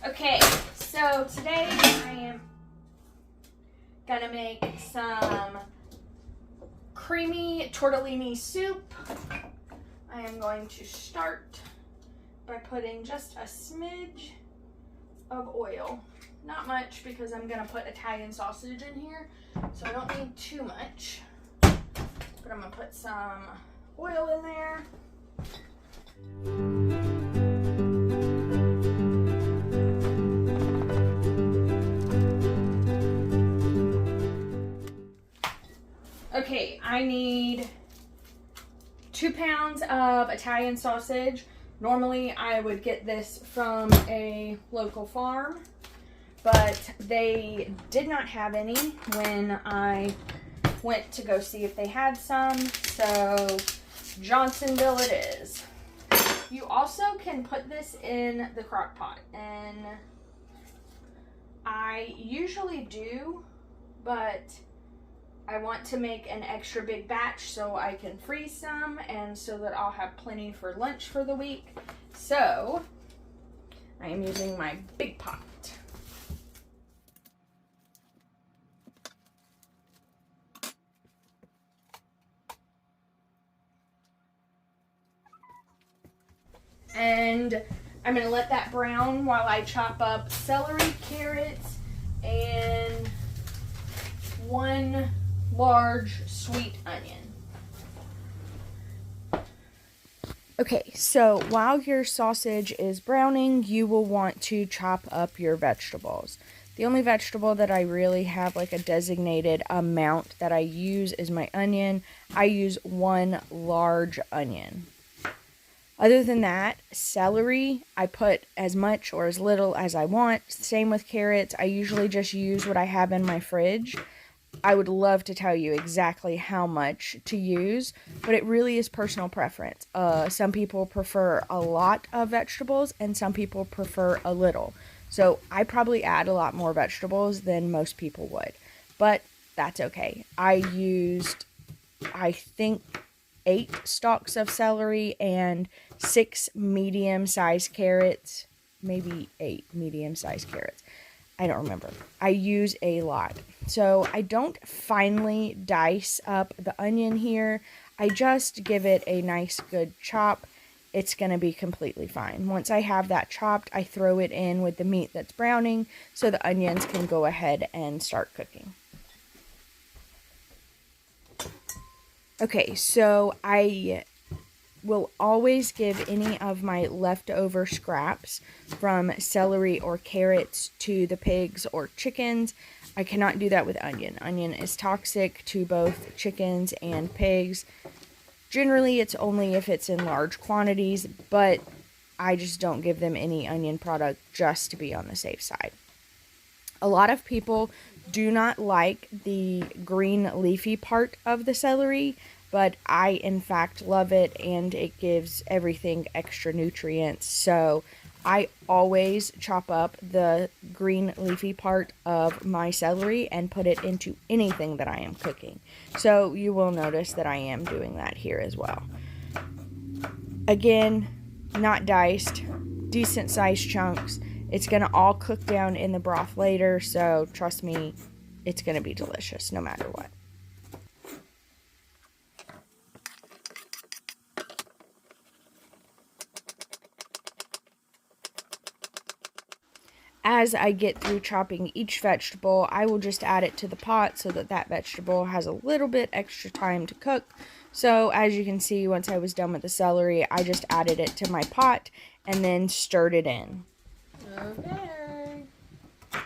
Okay, so today I am gonna make some creamy tortellini soup. I am going to start by putting just a smidge of oil. Not much because I'm gonna put Italian sausage in here, so I don't need too much. But I'm gonna put some oil in there. Okay, I need 2 pounds of Italian sausage. Normally I would get this from a local farm, but they did not have any when I went to go see if they had some, so Johnsonville it is. You also can put this in the crock pot, and I usually do, but I want to make an extra big batch so I can freeze some and so that I'll have plenty for lunch for the week. So I am using my big pot. And I'm going to let that brown while I chop up celery, carrots, and 1 large sweet onion. Okay, so while your sausage is browning, you will want to chop up your vegetables. The only vegetable that I really have like a designated amount that I use is my onion. I use 1 large onion. Other than that, celery, I put as much or as little as I want. Same with carrots. I usually just use what I have in my fridge. I would love to tell you exactly how much to use, but it really is personal preference. Some people prefer a lot of vegetables and some people prefer a little. So I probably add a lot more vegetables than most people would, but that's okay. I used, I think, 8 stalks of celery and 6 medium-sized carrots, maybe 8 medium-sized carrots. I don't remember. I use a lot. So I don't finely dice up the onion here. I just give it a nice good chop. It's going to be completely fine. Once I have that chopped, I throw it in with the meat that's browning so the onions can go ahead and start cooking. Okay, so I will always give any of my leftover scraps from celery or carrots to the pigs or chickens. I cannot do that with onion. Onion is toxic to both chickens and pigs. Generally, it's only if it's in large quantities, but I just don't give them any onion product just to be on the safe side. A lot of people do not like the green leafy part of the celery, but I in fact love it, and it gives everything extra nutrients. So I always chop up the green leafy part of my celery and put it into anything that I am cooking. So you will notice that I am doing that here as well. Again, not diced, decent sized chunks. It's going to all cook down in the broth later, so trust me, it's going to be delicious no matter what. As I get through chopping each vegetable, I will just add it to the pot so that that vegetable has a little bit extra time to cook. So as you can see, once I was done with the celery, I just added it to my pot and then stirred it in. Okay.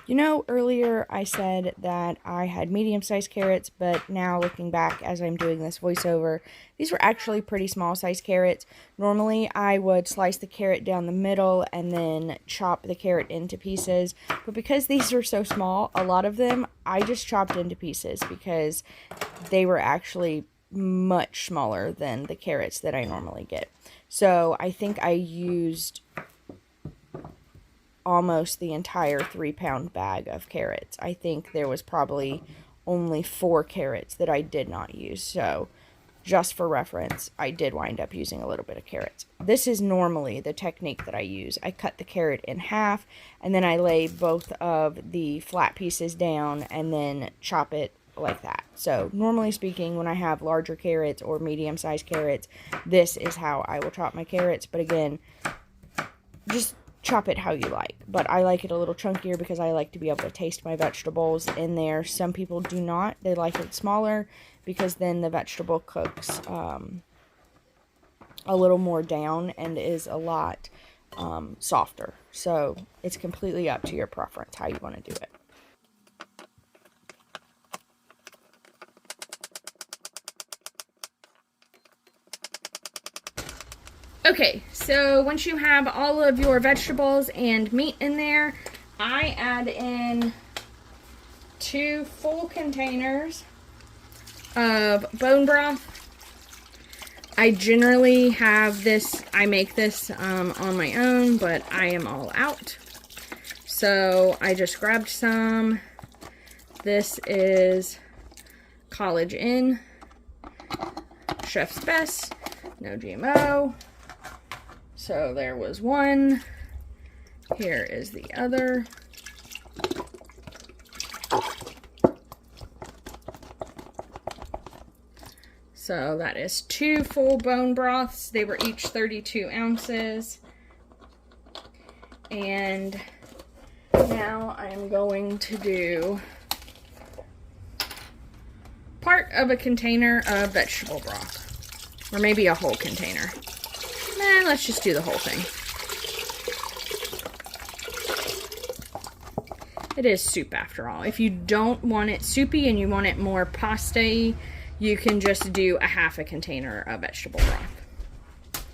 You know, earlier I said that I had medium-sized carrots, but now looking back as I'm doing this voiceover, these were actually pretty small-sized carrots. Normally I would slice the carrot down the middle and then chop the carrot into pieces, but because these were so small, a lot of them I just chopped into pieces because they were actually much smaller than the carrots that I normally get. So I think I used almost the entire 3-pound bag of carrots. I think there was probably only 4 carrots that I did not use. So just for reference, I did wind up using a little bit of carrots. This is normally the technique that I use. I cut the carrot in half, and then I lay both of the flat pieces down and then chop it like that. So normally speaking, when I have larger carrots or medium-sized carrots, this is how I will chop my carrots. But again, just chop it how you like. But I like it a little chunkier because I like to be able to taste my vegetables in there. Some people do not. They like it smaller because then the vegetable cooks a little more down and is a lot softer. So it's completely up to your preference how you want to do it. Okay, so once you have all of your vegetables and meat in there, I add in 2 full containers of bone broth. I generally have this, I make this on my own, but I am all out. So I just grabbed some. This is College Inn, Chef's Best, no GMO. So there was one. Here is the other. So that is 2 full bone broths. They were each 32 ounces. And now I'm going to do part of a container of vegetable broth. Or maybe a whole container. Nah, let's just do the whole thing. It is soup after all. If you don't want it soupy and you want it more pasta-y, you can just do a half a container of vegetable broth.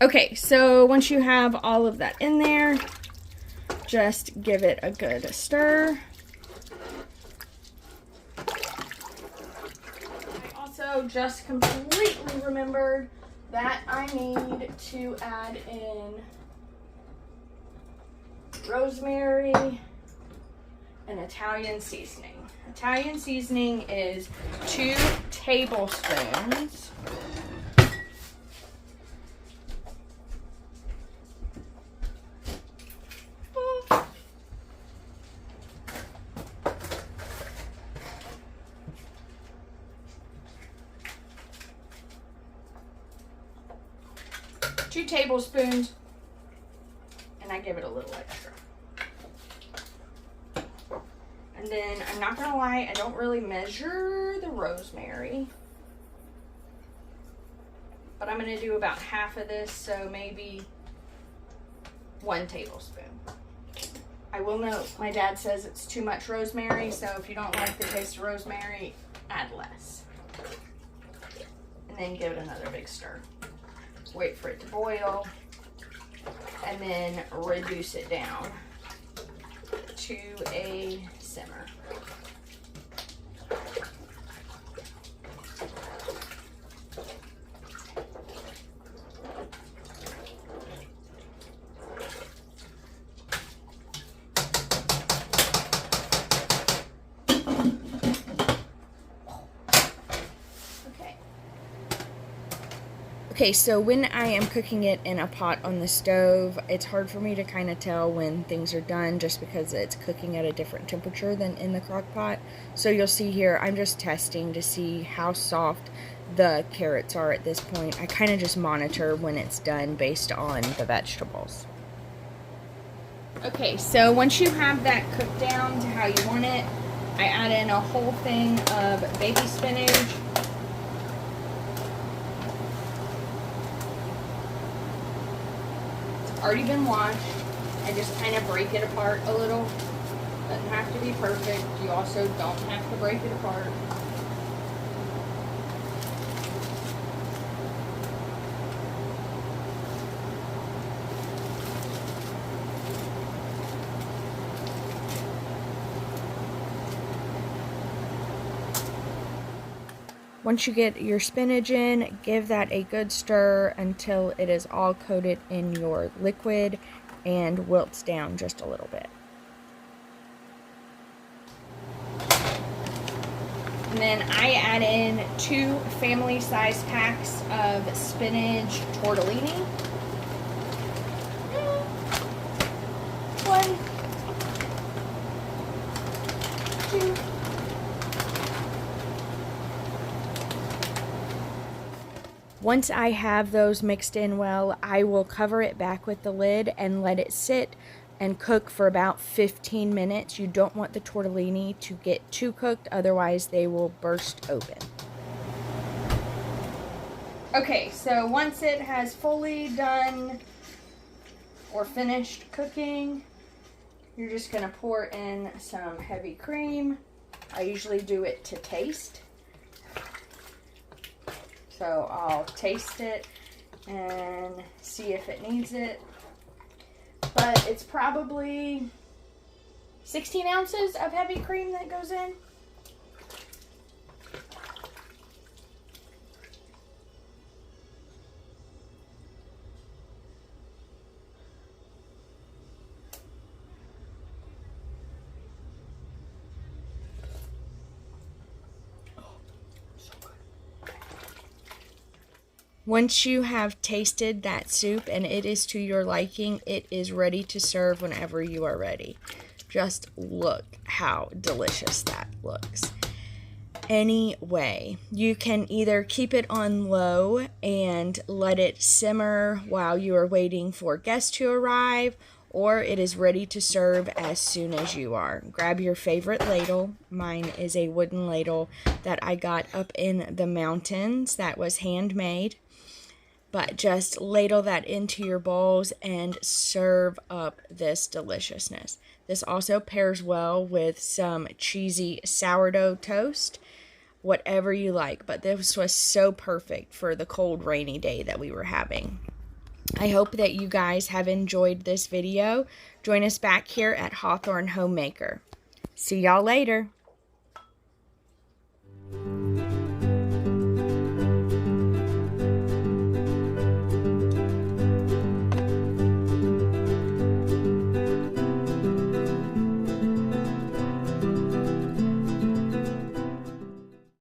Okay, so once you have all of that in there, just give it a good stir. Just completely remembered that I need to add in rosemary and Italian seasoning. Italian seasoning is 2 tablespoons. Two tablespoons, and I give it a little extra. And then, I'm not gonna lie, I don't really measure the rosemary, but I'm gonna do about half of this, so maybe 1 tablespoon. I will note, my dad says it's too much rosemary, so if you don't like the taste of rosemary, add less. And then give it another big stir. Wait for it to boil, and then reduce it down to a simmer. Okay, so when I am cooking it in a pot on the stove, it's hard for me to kind of tell when things are done just because it's cooking at a different temperature than in the crock pot. So you'll see here, I'm just testing to see how soft the carrots are at this point. I kind of just monitor when it's done based on the vegetables. Okay, so once you have that cooked down to how you want it, I add in a whole thing of baby spinach. Already been washed. I just kind of break it apart a little. Doesn't have to be perfect. You also don't have to break it apart. Once you get your spinach in, give that a good stir until it is all coated in your liquid and wilts down just a little bit. And then I add in 2 family-size packs of spinach tortellini. 1, 2. Once I have those mixed in well, I will cover it back with the lid and let it sit and cook for about 15 minutes. You don't want the tortellini to get too cooked, otherwise they will burst open. Okay, so once it has fully done or finished cooking, you're just gonna pour in some heavy cream. I usually do it to taste. So I'll taste it and see if it needs it. But it's probably 16 ounces of heavy cream that goes in. Once you have tasted that soup and it is to your liking, it is ready to serve whenever you are ready. Just look how delicious that looks. Anyway, you can either keep it on low and let it simmer while you are waiting for guests to arrive, or it is ready to serve as soon as you are. Grab your favorite ladle. Mine is a wooden ladle that I got up in the mountains that was handmade. But just ladle that into your bowls and serve up this deliciousness. This also pairs well with some cheesy sourdough toast, whatever you like. But this was so perfect for the cold, rainy day that we were having. I hope that you guys have enjoyed this video. Join us back here at Hawthorne Homemaker. See y'all later.